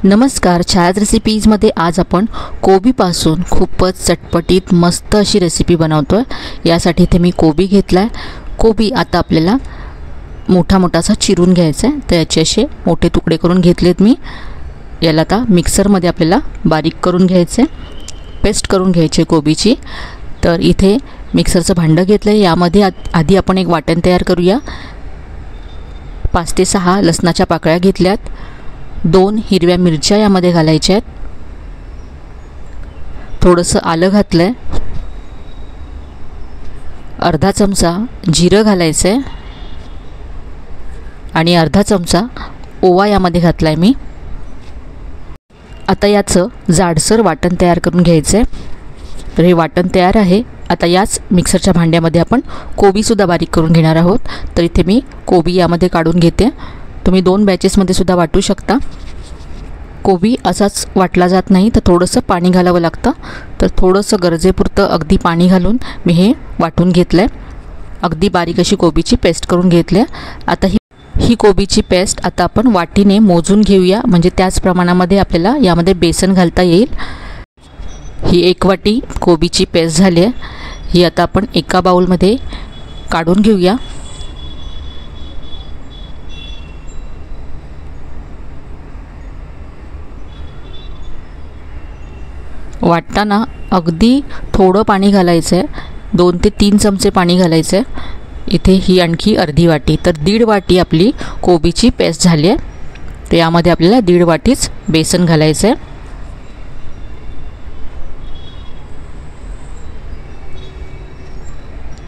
नमस्कार, छायाज रेसिपीजमध्ये आज आपण कोबीपासून खूपच चटपटीत मस्त अशी रेसिपी बनवतोय। यासाठी इथे मी कोबी घेतलाय। कोबी आता आपल्याला मोठा मोठासा चिरून घ्यायचा आहे। तर याचे असे मोठे तुकडे करून घेतलेत मी। याला आता मिक्सरमध्ये आपल्याला बारीक करून घ्यायचे, पेस्ट करून घ्यायची कोबीची। तर इथे मिक्सरचं भांडं घेतलंय। यामध्ये आधी आपण एक वाटण तयार करूया। 5 ते 6 लसणाच्या पाकळ्या घेतल्यात, 2 हिरव्या मिरच्या यामध्ये घालायच्या आहेत, थोडंसं आलं घातलंय, अर्धा चमचा जिरं घालायचं आहे आणि अर्धा चमचा ओवा यामध्ये घातलाय मी। आता याचं जाडसर वाटण तयार करून घ्यायचं आहे। तर हे वाटण तयार आहे। आता याच मिक्सरच्या भांड्यामध्ये आपण कोबीसुद्धा बारीक करून घेणार आहोत। तर इथे मी कोबी यामध्ये काढून घेते। तुम्ही 2 बॅचेसमध्ये सुद्धा वाटू शकता। कोबी असाच वाटला जात नाही, तर थोडंसं पाणी घालावं लागतं। तर थोडंसं गरजेपुरतं अगदी पाणी घालून मी हे वाटून घेतलंय। अगदी बारीक अशी कोबीची पेस्ट करून घेतली आहे। आता ही कोबीची पेस्ट आता आपण वाटीने मोजून घेऊया, म्हणजे त्याच प्रमाणामध्ये आपल्याला यामध्ये बेसन घालता येईल। ही 1 वाटी कोबीची पेस्ट झाली आहे। ही आता आपण एका बाउलमध्ये काढून घेऊया। वाटताना अगदी थोडं पाणी घालायचं आहे, 2 ते 3 चमचे पाणी घालायचं आहे। इथे ही आणखी अर्धी वाटी, तर 1.5 वाटी आपली कोबीची पेस्ट झाली आहे। तर यामध्ये आपल्याला 1.5 वाटीच बेसन घालायचं आहे।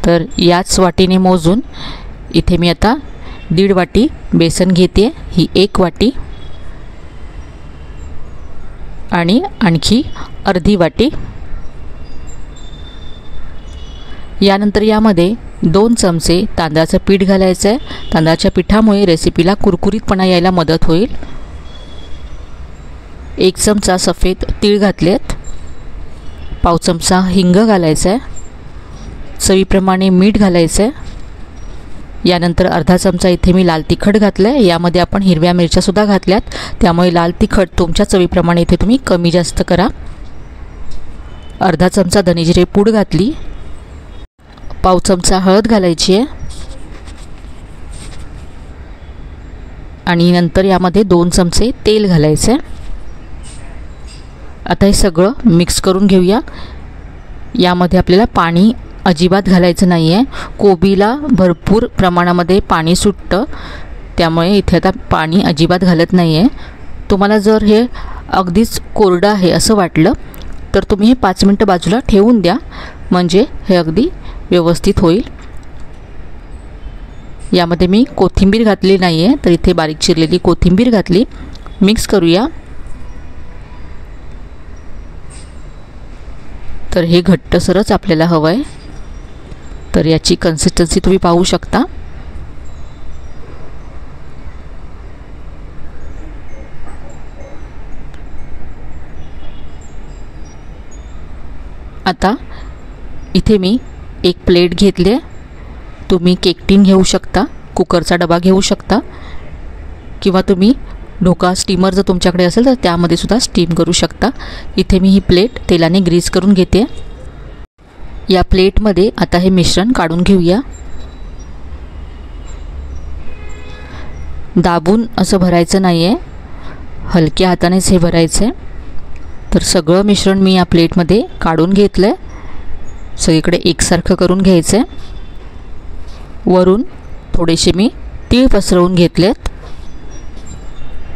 तर याच वाटीने मोजून इथे मी आता 1.5 वाटी बेसन घेते। ही 1 वाटी आणि आणखी अर्धी वाटी। यानंतर यामध्ये 2 चमचे तांदळाचं पीठ घालायचं आहे। तांदळाच्या पिठामुळे रेसिपीला कुरकुरीतपणा यायला मदत होईल। 1 चमचा सफेद तीळ घातलेत, पाव चमचा हिंग घालायचं आहे, चवीप्रमाणे मीठ घालायचं आहे। यानंतर अर्धा चमचा इथे मी लाल तिखट घातलं आहे। यामध्ये आपण हिरव्या मिरच्यासुद्धा घातल्यात, त्यामुळे लाल तिखट तुमच्या चवीप्रमाणे इथे तुम्ही कमी जास्त करा। अर्धा चमचा धनेजिरे पूड घातली, पाव चमचा हळद घालायची आहे आणि नंतर यामध्ये 2 चमचे तेल घालायचे। आता हे सगळं मिक्स करून घेऊया। यामध्ये आपल्याला पाणी अजिबात घालायचं नाही आहे। कोबीला भरपूर प्रमाणामध्ये पाणी सुटतं, त्यामुळे इथे आता पाणी अजिबात घालत नाही आहे। तुम्हाला जर हे अगदीच कोरडं आहे असं वाटलं तर तुम्ही हे 5 मिनटं बाजूला ठेवून द्या, म्हणजे हे अगदी व्यवस्थित होईल। यामध्ये मी कोथिंबीर घातली नाही आहे, तर इथे बारीक चिरलेली कोथिंबीर घातली। मिक्स करूया। तर हे घट्टसरच आपल्याला हवं आहे। तर याची कन्सिस्टन्सी तुम्ही पाहू शकता। आता इथे मी एक प्लेट घेतली आहे। तुम्ही केक टीन घेऊ शकता, कुकरचा डबा घेऊ शकता, किंवा तुम्ही ढोका स्टीमर जर तुमच्याकडे असेल तर त्यामध्ये सुद्धा स्टीम करू शकता। इथे मी ही प्लेट तेलाने ग्रीस करून घेते। या प्लेटमध्ये आता हे मिश्रण काढून घेऊया। दाबून असं भरायचं नाही आहे, हलक्या हातानेच हे भरायचं आहे। तर सगळं मिश्रण मी या प्लेटमध्ये काढून घेतलं आहे। सगळीकडे एकसारखं करून घ्यायचं आहे। वरून थोडेसे मी तीळ पसरवून घेतलेत,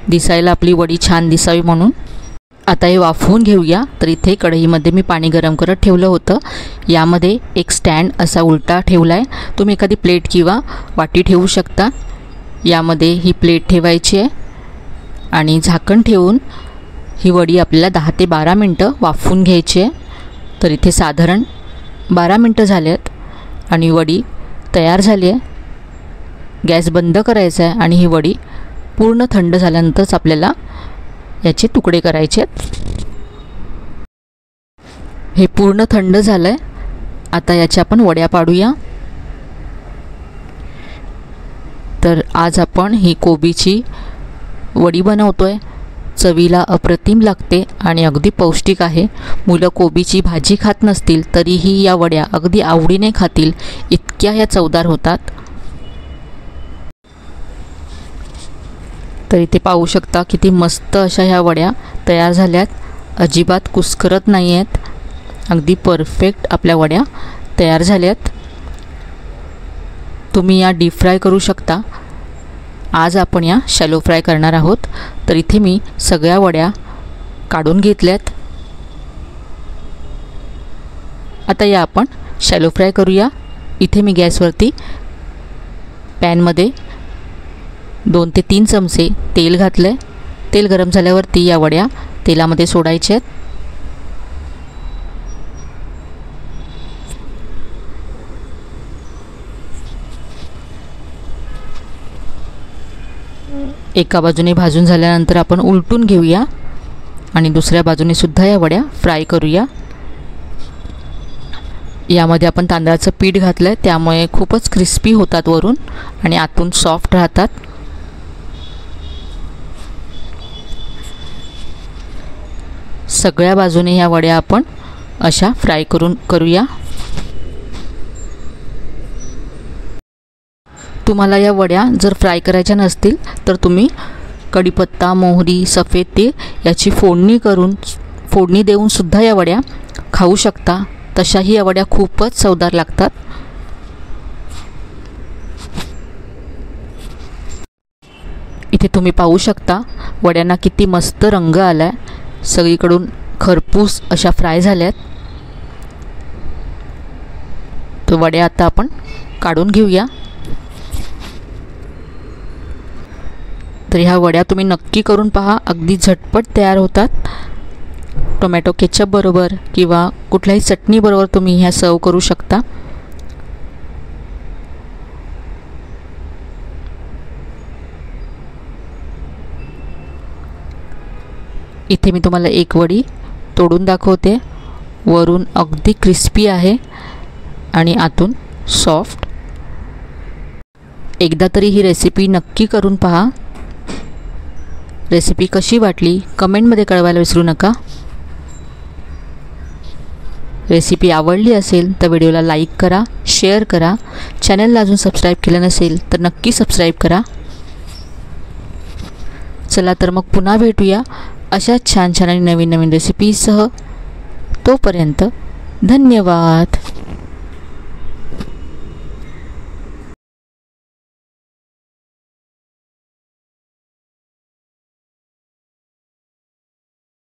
दिसायला आपली वडी छान दिसावी म्हणून। आता हे वाफवून घेऊया। तर इथे कढईमध्ये मी पाणी गरम करत ठेवलं होतं। यामध्ये एक स्टँड असा उलटा ठेवला आहे। तुम्ही एखादी प्लेट किंवा वाटी ठेवू शकता। यामध्ये ही प्लेट ठेवायची आहे आणि झाकण ठेवून ही वडी आपल्याला 10 ते 12 मिनटं वाफवून घ्यायची आहे। तर इथे साधारण 12 मिनटं झालेत आणि वडी तयार झाली आहे। गॅस बंद करायचा आहे आणि ही वडी पूर्ण थंड झाल्यानंतरच आपल्याला याचे तुकडे करायचे आहेत। हे पूर्ण थंड झालं आहे। आता याच्या आपण वड्या पाडूया। तर आज आपण ही कोबीची वडी बनवतोय। चवीला अप्रतिम लागते आणि अगदी पौष्टिक आहे। मुलं कोबीची भाजी खात नसतील तरीही या वड्या अगदी आवडीने खातील, इतक्या ह्या चवदार होतात। तर इथे पाहू शकता किती मस्त अशा ह्या वड्या तयार झाल्यात, अजिबात कुस्करत नाही आहेत, अगदी परफेक्ट आपल्या वड्या तयार झाल्यात। तुम्ही या डीप फ्राय करू शकता। आज आपण या शॅलो फ्राय करणार आहोत। तर इथे मी सगळ्या वड्या काढून घेतल्यात। आता या आपण शॅलो फ्राय करूया। इथे मी गॅसवरती पॅनमध्ये 2 ते 3 चमचे तेल घातले। तेल गरम झाल्यावरती या वड्या तेलामध्ये सोडायच्या आहेत। एका बाजूने भाजून झाल्यानंतर आपण उलटून घेऊया आणि दुसऱ्या बाजूने सुद्धा या वड्या फ्राय करूया। यामध्ये आपण तांदळाचं पीठ घातलंय, त्यामुळे खूपच क्रिस्पी होतात वरून आणि आतून सॉफ्ट राहतात। सगळ्या बाजूने ह्या वड्या आपण अशा फ्राय करूया। तुम्हाला या वड्या जर फ्राय करायच्या नसतील तर तुम्ही कढीपत्ता, मोहरी, सफेद तीळ याची फोडणी देऊन सुद्धा या वड्या खाऊ शकता। तशाही या वड्या खूपच चवदार लागतात। इथे तुम्ही पाहू शकता वड्यांना किती मस्त रंग आलाय, सगळीकडून खरपूस अशा फ्राय झाल्यात। तर वड्या आता आपण काढून घेऊया। तर ह्या वड्या तुम्ही नक्की करून पहा, अगदी झटपट तयार होतात। टोमॅटो केचप बरोबर किंवा कुठल्याही चटणी बरोबर तुम्ही ह्या सर्व करू शकता। इथे मी तुम्हाला एक वडी तोडून दाखवते। वरून अगदी क्रिस्पी आहे आणि आतून सॉफ्ट। एकदा तरी ही रेसिपी नक्की करून पहा। रेसिपी कशी वाटली कमेंटमध्ये कळवायला विसरू नका। रेसिपी आवडली असेल तर व्हिडिओला लाईक करा, शेअर करा। चॅनलला अजून सबस्क्राईब केलं नसेल तर नक्की सबस्क्राईब करा। चला तर मग पुन्हा भेटूया अशा छान छान आणि नवीन नवीन रेसिपीसह। तोपर्यंत धन्यवाद।